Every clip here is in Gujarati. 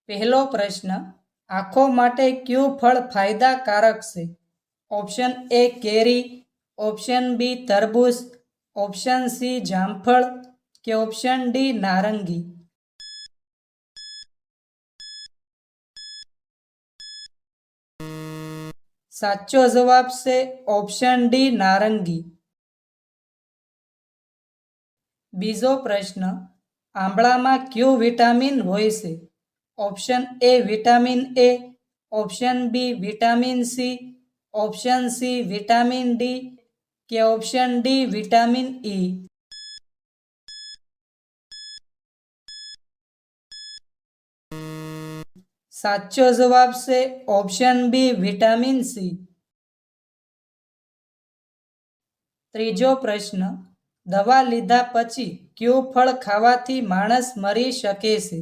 પહેલો પ્રશ્ન, આંખો માટે કયું ફળ ફાયદાકારક છે? ઓપ્શન એ કેરી, ઓપ્શન બી તરબૂચ, ઓપ્શન સી જામફળ કે ઓપ્શન ડી નારંગી? સાચો જવાબ છે ઓપ્શન ડી નારંગી. બીજો પ્રશ્ન, આંબળામાં કયું વિટામિન હોય છે? Option A vitamin A, option B vitamin C, option C vitamin D કે ઓપ્શન ડી વિટામિન ઈ? સાચો જવાબ છે ઓપ્શન બી વિટામિન સી. ત્રીજો પ્રશ્ન, દવા લીધા પછી કયું ફળ ખાવાથી માણસ મરી શકે છે?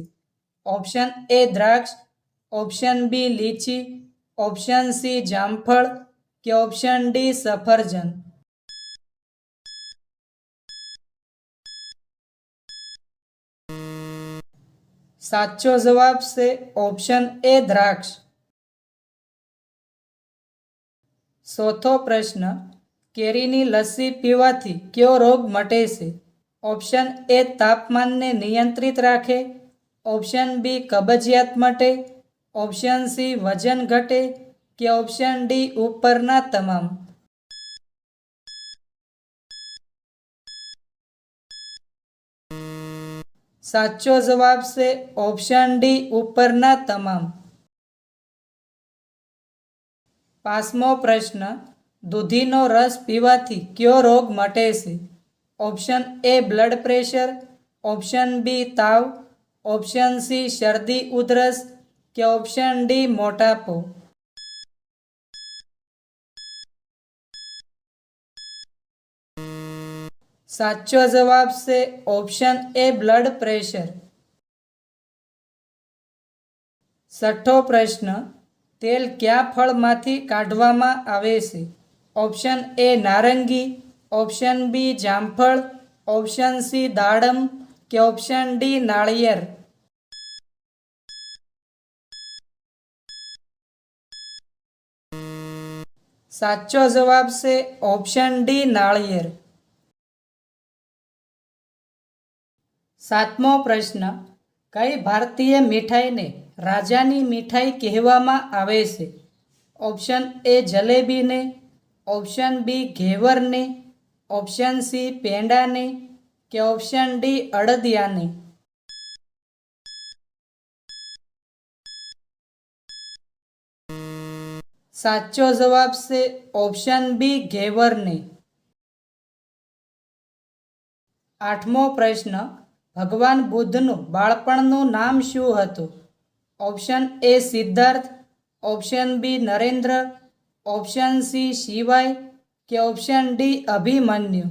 ઓપ્શન એ દ્રાક્ષ, ઓપ્શન બી લીચી, ઓપ્શન સી જામફળ કે ઓપ્શન ડી સફરજન? સાચો જવાબ છે ઓપ્શન એ દ્રાક્ષ. ચોથો પ્રશ્ન, કેરીની લસ્સી પીવાથી કયો રોગ મટે છે? ઓપ્શન એ તાપમાનને નિયંત્રિત રાખે, ઓપ્શન બી કબજિયાત મટે, ઓપ્શન સી વજન ઘટે કે ઓપ્શન ડી ઉપરના તમામ? સાચો જવાબ છે ઓપ્શન ડી ઉપરના તમામ. પાંચમો પ્રશ્ન, દૂધીનો રસ પીવાથી કયો રોગ મટે છે? Option A blood pressure, option B તાવ, ઓપ્શન સી શરદી ઉધરસ કે ઓપ્શન ડી મોટાપો? સાચો જવાબ છે ઓપ્શન એ બ્લડ પ્રેશર. છઠ્ઠો પ્રશ્ન, તેલ કયા ફળમાંથી કાઢવામાં આવે છે? ઓપ્શન એ નારંગી, ઓપ્શન બી જામફળ, ઓપ્શન સી દાડમ કે ઓપ્શન ડી નાળિયેર? સાચો જવાબ છે ઓપ્શન ડી નાળિયેર. સાતમો પ્રશ્ન, કઈ ભારતીય મીઠાઈને રાજાની મીઠાઈ કહેવામાં આવે છે? ઓપ્શન એ જલેબીને, ઓપ્શન બી ઘેવરને, ઓપ્શન સી પેંડાને કે ઓપ્શન ડી અડદિયાને? સાચો જવાબ છે ઓપ્શન બી ઘેવરને. આઠમો પ્રશ્ન, ભગવાન બુદ્ધનું બાળપણનું નામ શું હતું? Option A Siddharth, option B Narendra, option C Shivay કે ઓપ્શન ડી અભિમન્યુ?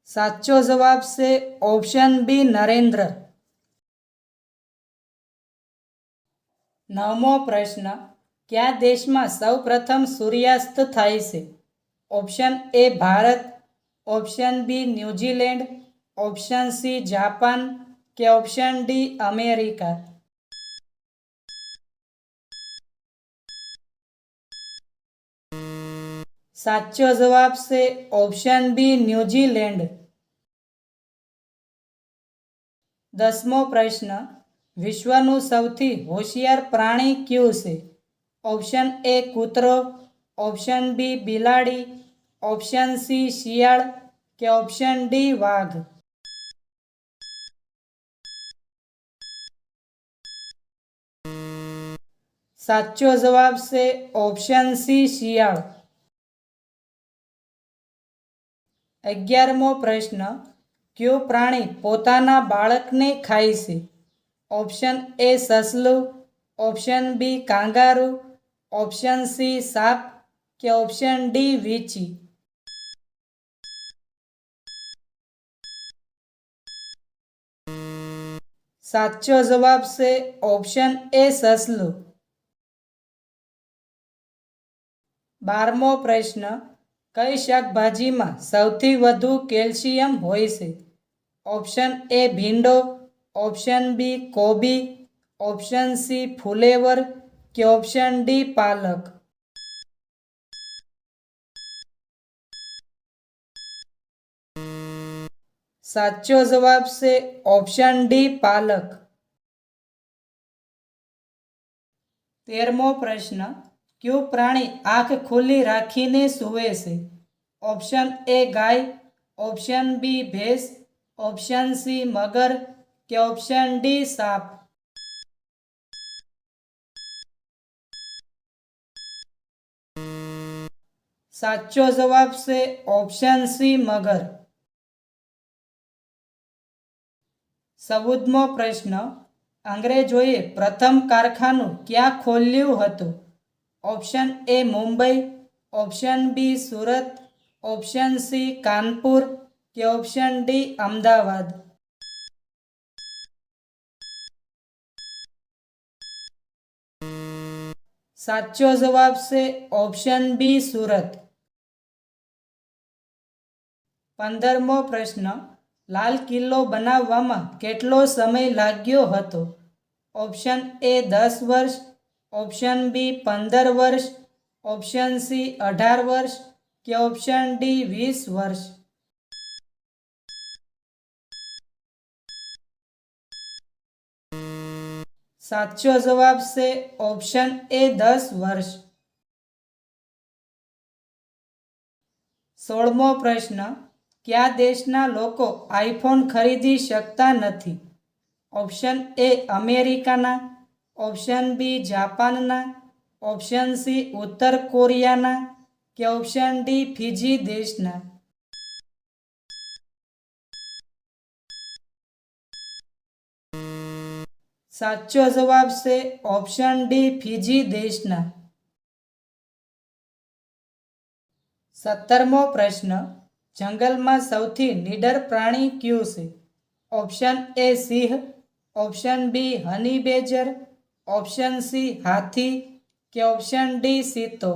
સાચો જવાબ છે ઓપ્શન બી નરેન્દ્ર. નવમો પ્રશ્ન, કયા દેશમાં સૌ પ્રથમ સૂર્યાસ્ત થાય છે? Option A Bharat, option B New Zealand, option C Japan કે ઓપ્શન ડી અમેરિકા? સાચો જવાબ છે ઓપ્શન બી ન્યૂઝીલેન્ડ. દસમો પ્રશ્ન, વિશ્વનું સૌથી હોશિયાર પ્રાણી કયું છે? ઓપ્શન એ કૂતરો, ઓપ્શન બી બિલાડી, ઓપ્શન સી શિયાળ કે ઓપ્શન ડી વાઘ? સાચો જવાબ છે ઓપ્શન સી શિયાળ. 11મો પ્રશ્ન, કયું પ્રાણી પોતાના બાળકને ખાય છે? ઓપ્શન એ સસલું, option B kangaroo, option C સાપ કે ઓપ્શન ડી વીંછી? સાચો જવાબ છે ઓપ્શન એ સસલું. 12મો પ્રશ્ન, કઈ શાકભાજીમાં સૌથી વધુ કેલ્શિયમ હોય છે? ઓપ્શન એ ભીંડો, ઓપ્શન બી કોબી, ઓપ્શન સી ફુલેવર કે ઓપ્શન ડી પાલક? સાચો જવાબ છે ઓપ્શન ડી પાલક. 13મો પ્રશ્ન, કયું પ્રાણી આંખ ખુલ્લી રાખીને સૂવે છે? ઓપ્શન એ ગાય, ઓપ્શન બી ભેંસ, ઓપ્શન સી મગર કે ઓપ્શન ડી સાપ? સાચો જવાબ છે ઓપ્શન સી મગર. 14મો પ્રશ્ન, અંગ્રેજોએ પ્રથમ કારખાનું ક્યાં ખોલ્યું હતું? Option A Mumbai, option B Surat, option C Kanpur કે ઓપ્શન ડી અમદાવાદ? સાચો જવાબ છે ઓપ્શન બી સુરત. 15મો પ્રશ્ન, લાલ કિલ્લો બનાવવામાં કેટલો સમય લાગ્યો હતો? ઓપ્શન એ 10 વર્ષ, ઓપ્શન બી 15 વર્ષ, ઓપ્શન સી 18 વર્ષ કે ઓપ્શન ડી 20 વર્ષ? સાચો જવાબ છે ઓપ્શન એ 10 વર્ષ. 16મો પ્રશ્ન, કયા દેશના લોકો આઈફોન ખરીદી શકતા નથી? ઓપ્શન એ અમેરિકાના, ઓપ્શન બી જાપાનના, ઓપ્શન સી ઉત્તર કોરિયાના કે ઓપ્શન ડી ફિજી દેશના? સાચો જવાબ છે ઓપ્શન ડી ફિજી દેશના. 17મો પ્રશ્ન, જંગલમાં સૌથી નીડર પ્રાણી કયું છે? ઓપ્શન એ સિંહ, option B honey badger, option C હાથી કે ઓપ્શન ડી ચિત્તો?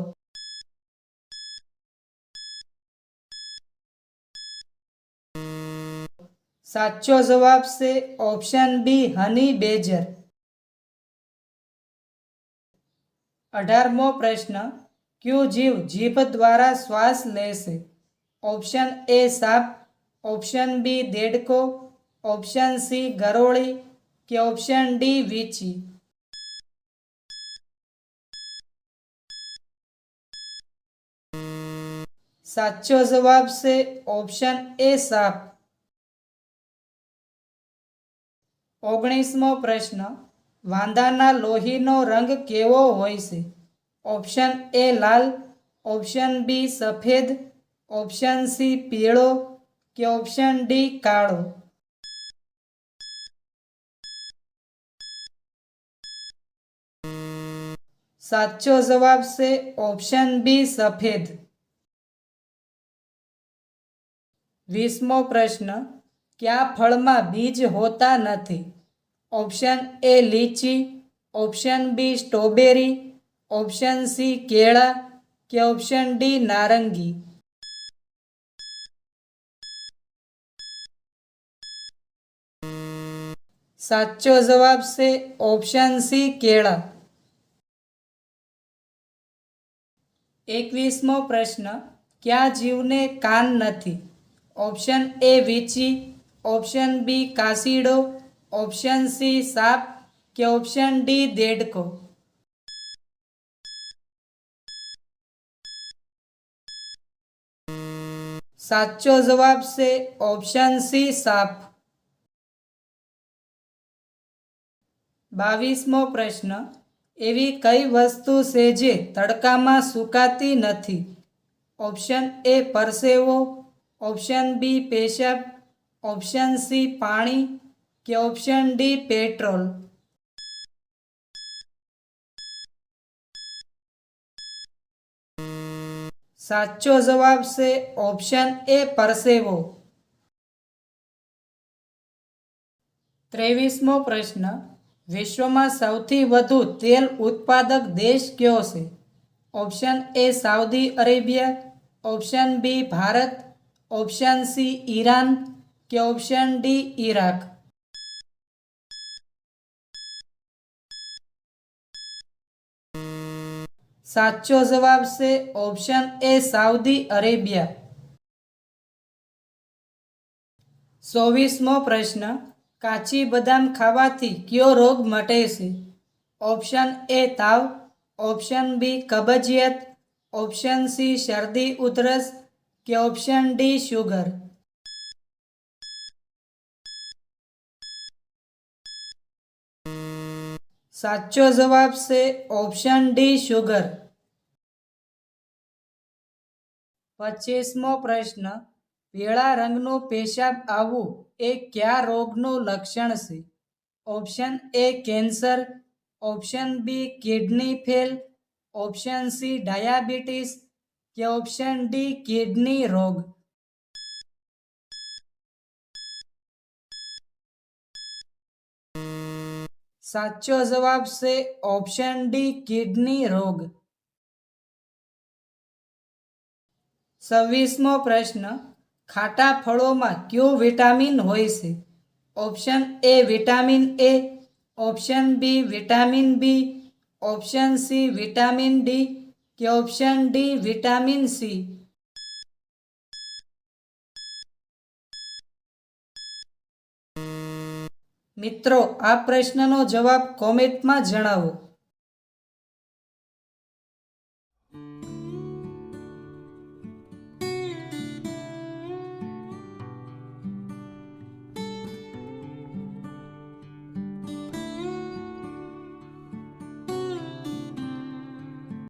સાચો જવાબ છે ઓપ્શન બી હની બેજર. 18મો પ્રશ્ન, કયું જીવ જીભ દ્વારા શ્વાસ લે છે? ઓપ્શન એ સાપ, ઓપ્શન બી દેડકો, ઓપ્શન સી ગરોળી કે ઓપ્શન ડી વીંછી? સાચો જવાબ છે ઓપ્શન એ સાપ. 19મો પ્રશ્ન, વાંદાના લોહીનો રંગ કેવો હોય છે? ઓપ્શન એ લાલ, ઓપ્શન બી સફેદ, ઓપ્શન સી પીળો કે ઓપ્શન ડી કાળો? સાચો જવાબ છે ઓપ્શન બી સફેદ. 20મો પ્રશ્ન, કયા ફળમાં બીજ હોતા નથી? Option A litchi, option B strawberry, option C કેળા કે ઓપ્શન ડી નારંગી? સાચો જવાબ છે ઓપ્શન સી કેળા. 21મો પ્રશ્ન, કયા જીવને કાન નથી? ઓપ્શન એ વીંછી, ઓપ્શન બી કાચીડો, ઓપ્શન સી સાપ કે ઓપ્શન ડી દેડકો? સાચો જવાબ છે ઓપ્શન સી સાપ. 22મો પ્રશ્ન, એવી કઈ વસ્તુ છે જે તડકામાં સુકાતી નથી? ઓપ્શન એ પરસેવો, ઓપ્શન બી પેશાબ, ઓપ્શન સી પાણી કે ઓપ્શન ડી પેટ્રોલ? સાચો જવાબ છે ઓપ્શન એ પરસેવો. 23મો પ્રશ્ન, વિશ્વમાં સૌથી વધુ તેલ ઉત્પાદક દેશ કયો છે? Option A Saudi Arabia, option B Bharat, option C Iran કે ઓપ્શન ડી ઈરાક? સાચો જવાબ છે ઓપ્શન એ સાઉદી અરેબિયા. 24મો પ્રશ્ન, કાચી બદામ ખાવાથી કયો રોગ મટે છે? ઓપ્શન એ તાવ, ઓપ્શન બી કબજિયાત, ઓપ્શન સી શરદી ઉધરસ કે ઓપ્શન ડી શુગર? સાચો જવાબ છે ઓપ્શન ડી શુગર. 25મો પ્રશ્ન, પીળા રંગનો પેશાબ આવવું એ કયા રોગનું લક્ષણ છે? Option A cancer, option B kidney fail, option C diabetes કે ઓપ્શન ડી કિડની રોગ? સાચો જવાબ છે ઓપ્શન ડી કિડની રોગ. 26મો પ્રશ્ન, ખાટા ફળોમાં કયું વિટામિન હોય છે? Option A vitamin A, option B vitamin B, option C vitamin D કે ઓપ્શન ડી વિટામિન સી? મિત્રો, આ પ્રશ્નનો જવાબ કોમેન્ટમાં જણાવો.